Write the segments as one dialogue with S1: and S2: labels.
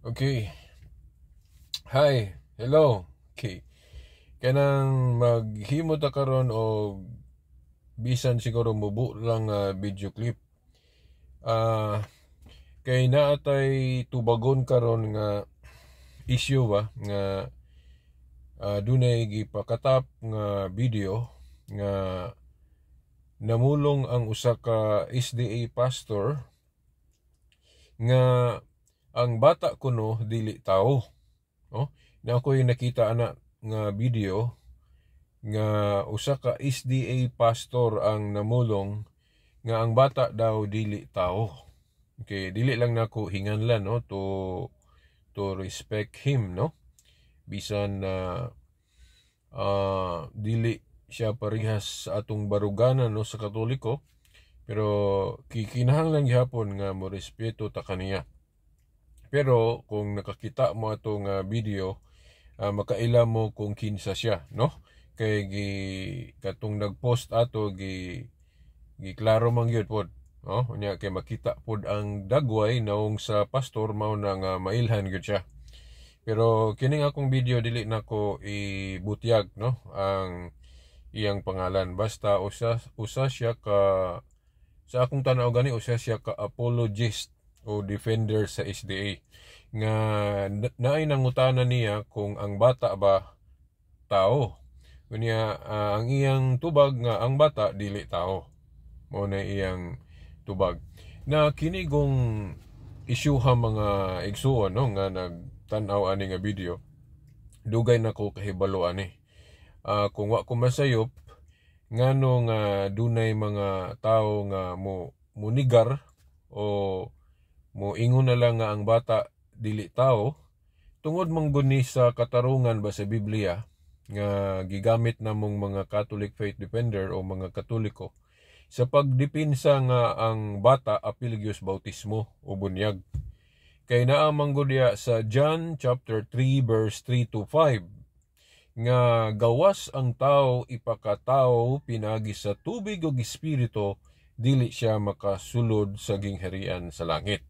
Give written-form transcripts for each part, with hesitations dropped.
S1: Okay. Hi. Hello. Okay. Kanang maghimo ta karon og bisan siguro mubo lang video clip. Kay naatay tubagon karon nga issue ba nga dunay gipakatap nga video nga namulong ang usa ka SDA pastor nga ang bata kuno dili tao. No? Na ako'y nakita ana nga video nga usa ka SDA pastor ang namulong nga ang bata daw dili tao. Okay, dili lang nako hinganlan no to respect him no. Bisan na dili siya parehas sa atong baruganan no sa Katoliko, pero kikinahanglan gyapon nga mo respeto ta kaniya. Pero kung nakakita mo atong video, makaila mo kung kinsa siya, no? Kay katong nagpost ato giklaro man gyud pod, no? Unya kay makita pod ang dagway naong sa pastor mao na nga mailhan gyud siya. Pero kining akong video dili nako ibutyag, no? Ang iyang pangalan, basta usa siya ka sa akong tanaw gani usa siya ka apologist o defender sa SDA nga naay nangutana niya kung ang bata ba tao. Unya ang iyang tubag nga ang bata dili tao. Mao na iyang tubag. Na kinigong isyuha mga igsuon no nga nagtan-aw ani nga video. Dugay nako kahibalo ani. Kung wa ko masayop ngano nga dunay mga tao nga munigar o moingon na lang nga ang bata dili tao tungod mangguni sa katarungan ba sa Biblia nga gigamit namong mga Catholic faith defender o mga Katoliko sa pagdepensa nga ang bata apil gyud bautismo o bunyag. Kay naa manggudya sa John chapter 3 verse 3 to 5 nga gawas ang tao ipakatao pinagi sa tubig ug espiritu dili siya makasulod sa gingharian sa langit.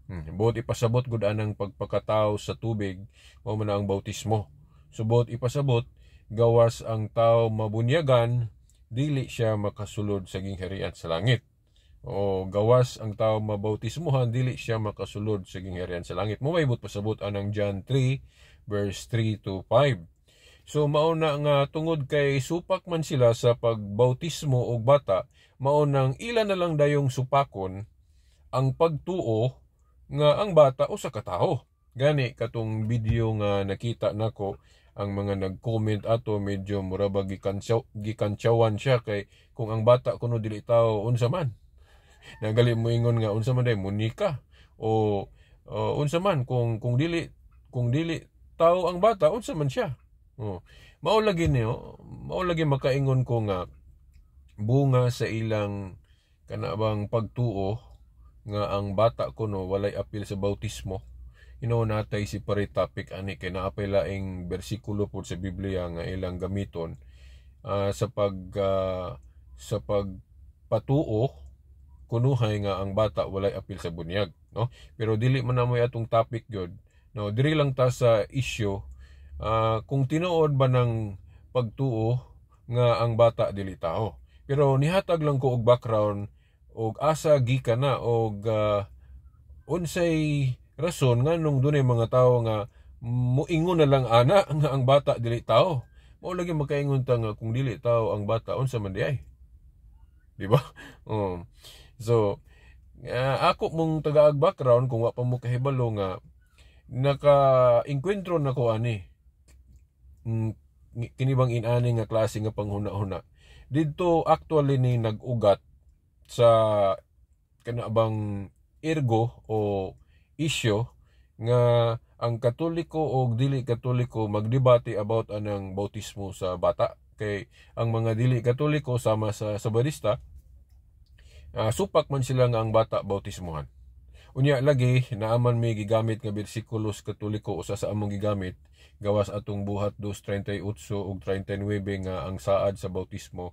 S1: Buot ipasabot gud anang pagpakatao sa tubig mao man ang bautismo. Subot ipasabot gawas ang tao mabunyagan dili siya makasulod sa gingharian sa langit. O gawas ang tao mabautismohan dili siya makasulod sa gingharian sa langit. Mo maybut pasabot anang John 3 verse 3 to 5. So mao na nga tungod kay supak man sila sa pagbautismo og bata, mao nang ila na lang dayong supakon ang pagtuo nga ang bata usa ka tawo. Gani katong video nga nakita nako, ang mga nag-comment ato medyo muraba gikantsawan siya kay kung ang bata kuno dili tawo unsa man. Nagali mo ingon nga unsa man day Monica o unsa man kung dili tawo ang bata unsa man siya. Mao lagi makaingon ko nga bunga sa ilang kanabang pagtuo nga ang bata kuno walay apil sa bautismo. Natay si pare topic ani kay naapay laing bersikulo pod sa Biblia nga ilang gamiton sa pagpatuo kunuhay nga ang bata walay apil sa bunyag, no? Pero dili man namoy atong topic gyud, no? Diri lang ta sa issue kung tinuod ba ng pagtuo nga ang bata dili tao. Pero nihatag lang ko og background og asa gikan na og unsay rason nga nung dunay mga tao nga muingon na lang ana nga ang bata dili tao. Mao lagi makaingon ta nga kung dili tao ang bata unsa man di ay. Di ba? So ako mong tagaag background kung wa pa mo kahibalo nga naka-engkwentro na ko ani kinibang inani nga klase nga panghuna-huna. Didto actually ni nag-ugat sa kanabang ergo o issue nga ang Katoliko o dili Katoliko magdebate about anang bautismo sa bata. Kay ang mga dili Katoliko sama sa Sabadista supak man sila nga ang bata bautismohan. Unya lagi naaman may gigamit nga bersikulos Katoliko usa sa among gigamit gawas atong buhat 2:38 ug 39 nga ang saad sa bautismo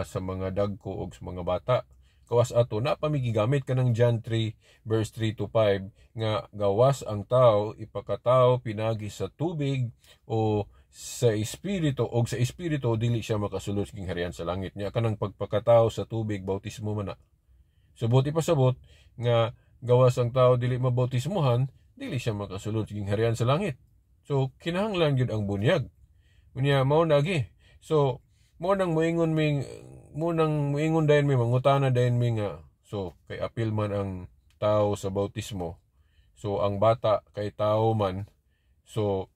S1: sa mga dagko ug sa mga bata kawas ato na pamigigamit kanang John 3 verse 3 to 5 nga gawas ang tao ipakatao pinagi sa tubig o sa espiritu o sa espiritu dili siya makasulod king harian sa langit nya kanang pagpakatao sa tubig bautismo man na. Subot ipasabot nga gawas ang tao dili mabautismuhan dili siya makasulod king harian sa langit. So kinahanglan gyud ang bunyag. Unya mao nagi. So mo nang moingon dayon mi mangutana dayon mi nga so kay apil man ang tao sa bautismo. So ang bata kay tao man so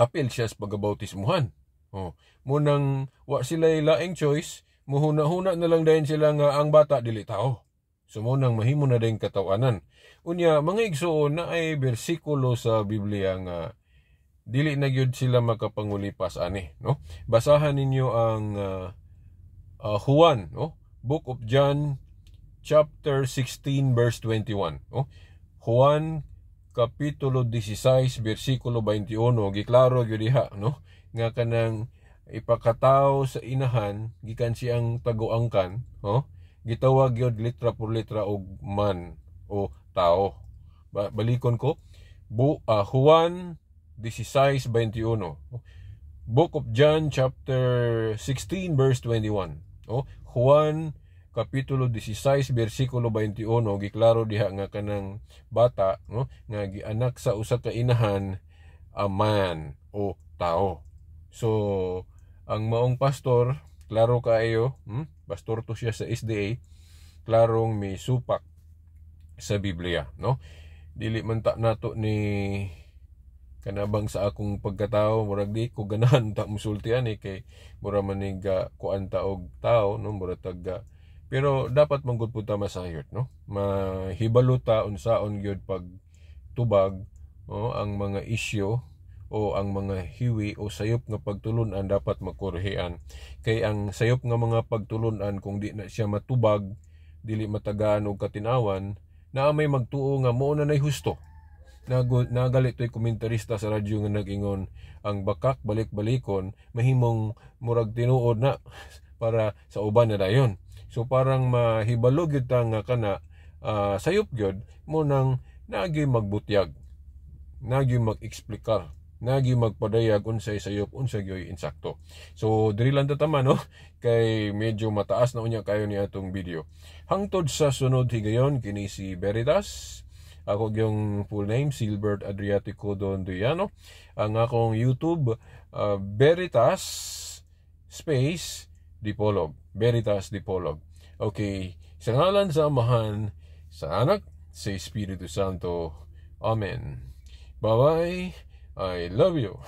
S1: apil siya sa pagabautismuhan. Oh, mo nang wa sila laing choice, muhuna-huna na lang dayon sila nga ang bata dili tao. So mo nang mahimo na dayon katawanan. Unya mga igsuon na ay bersikulo sa Biblia nga dili na gyud sila makapangulipas ani, no? Basahan ninyo ang Juan, no? Book of John chapter 16 verse 21, no? Juan kapitulo 16 bersikulo 21 giklaro gyud diha, no? Nga kanang ipakatao sa inahan gikan siyang taguangkan, no? Gitawag gyud litra por litra og man o tao. Balikon ko, Juan 16:21. Book of John chapter 16 verse 21. Juan kapitulo 16 bersikulo 21 giklaro diha nga kanang bata, no, nga gianak sa usa ka inahan a man o tao. So ang maong pastor klaro kaayo, pastor to siya sa SDA, klarong may supak sa Biblia, no? Dili man ta nato ni kanabang sa akong pagkatao murag di ko ganahan ta musultian kay mura manig kuan ta og tao, no, mura tag pero dapat manggod pud ta masayot, no, mahibalo ta unsaon gyud pag tubag, no, ang mga isyu o ang mga hiwi o sayop nga pagtulon-an dapat makorhean. Kay ang sayop nga mga pagtulon-an kung di na siya matubag, dili matagaan og katinawan, na may magtuo nga mao na nay husto. Nagalit to'y komentarista sa radyo nga nag-ingon ang bakak balik-balikon mahimong murag tinuod na para sa uban na dayon. So parang mahibalo gyud ta nga kana sayop gyud mo nang nagi magbutyag, nagi mag-eksplikar, nagi magpadayag unsay sayop unsay gyoy insakto. So diri lang ta tama, no, kay medyo mataas na unya kayo ni atong video. Hangtod sa sunod higayon kini si Veritas. Ako yung full name, Silbert Adriatico Don Duyano. Ang akong YouTube, Veritas space Dipolog. Veritas Dipolog. Okay, sa ngalan sa Amahan, sa Anak, sa Espiritu Santo. Amen. Bye-bye. I love you.